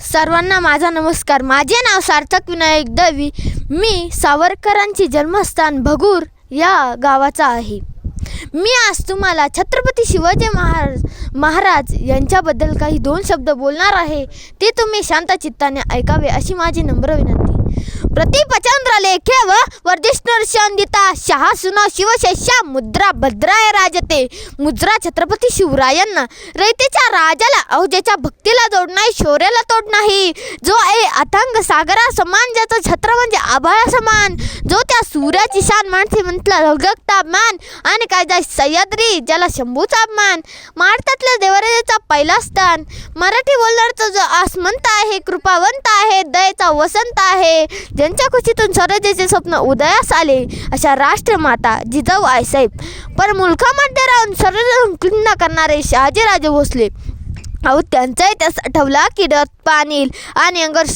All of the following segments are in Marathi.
सर्वांना माझा नमस्कार। माझे नाव सार्थक विनायक दळवी। मी सावरकरांचे जन्मस्थान भगूर या गावाचा आहे। मी आज तुम्हाला छत्रपती शिवाजी महाराज यांच्याबद्दल काही दोन शब्द बोलणार आहे। ते तुम्ही शांत चित्ताने ऐकावे अशी माझी नम्र विनंती। प्रतिपचंद्र लेखे व वर्धिष्णुर्षंदिता शहा सुनो शिवशेषा मुद्रा भद्राय राजते। मुद्रा छत्रपती शिवरायांना रयतेच्या राजाला अवजेच्या भक्तीला जोड नाही, शौर्याला तोड नाही। जो आहे अथांग सागरा समान, ज्याचं छत्र म्हणजे आभाळा समान। जो त्या सूर्याची शान माणसे म्हटला लगगता मान, आणि काय जाय सह्याद्री ज्याला शंभूचा मान। महाराष्ट्रातल्या देवराजाचा पहिला स्थान। मराठी बोलणारचा जो आसमंत आहे, कृपावंत आहे, दयेचा वसंत आहे। ज्यांच्या कुशीतून स्वराज्याचे स्वप्न उदयास आले अशा राष्ट्रमाता जिजाऊ आईसाहेब। पर मुलखामध्ये राहून स्वराज्याला करणारे शहाजीराजे भोसले। अहो त्यांचा इतिहास आठवला की डोळ्यात पाणी येईल आणि अंगावर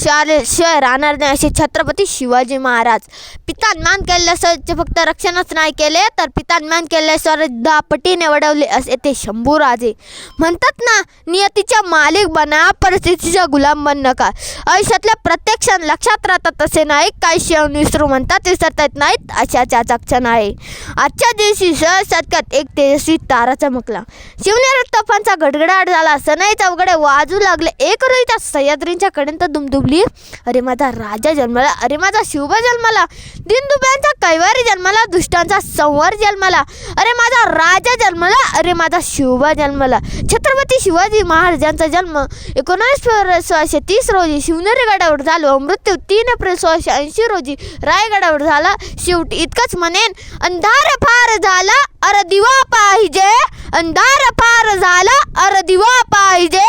शिवाय राहणार नाही असे छत्रपती शिवाजी महाराज। पितांमान केलेल्या स्वराज्याचे फक्त रक्षणच नाही केले, तर पितांमान केलेल्या स्वराज्य 10 पटीने वाढवले असे ते शंभूराजे। म्हणतात ना, नियतीच्या मालिक बना, परिस्थितीचा गुलाम बन नका। आयुष्यातल्या प्रत्येक क्षण लक्षात राहतात असे नाही, काही क्षण विसरू म्हणतात विसरता येत नाहीत अशाचा क्षण आहे। आजच्या दिवशी शतकात एक तेजस्वी तारा चमकला। शिवनेरी तोफांचा गडगडाट झाला, सनई चौघडे वाजू लागले। एक रोईच्या सह्याद्रींच्या कडेंत दुमदुमली, अरे माझा राजा जन्मला, अरे माझा शिवबा जन्मला। दिनदुबळ्यांचा कैवारी जन्मला, दुष्टांचा संहार जन्मला। अरे माझा राजा जन्मला, अरे माझा शिवबा जन्मला। छत्रपती शिवाजी महाराजांचा जन्म 19 फेब्रुवारी 1630 रोजी शिवनेरी गडावर झाला। मृत्यू 3 एप्रिल 1680 रोजी रायगडावर झाला। शेवटी इतकंच म्हणेन, अंधार फार झाला अरे दिवा पाहिजे, अंधार फार झाला अरे दिवा पाहिजे,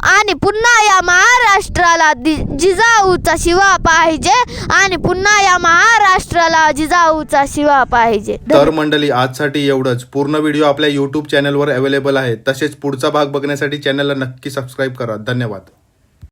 आणि पुन्हा या महाराष्ट्राला जिजाऊचा शिवा पाहिजे, आणि पुन्हा या महाराष्ट्राला जिजाऊचा शिवा पाहिजे। तर मंडळी, आजसाठी एवढंच। पूर्ण व्हिडिओ आपल्या YouTube चॅनलवर अवेलेबल आहे। तसेच पुढचा भाग बघण्यासाठी चॅनलला नक्की सबस्क्राईब करा। धन्यवाद।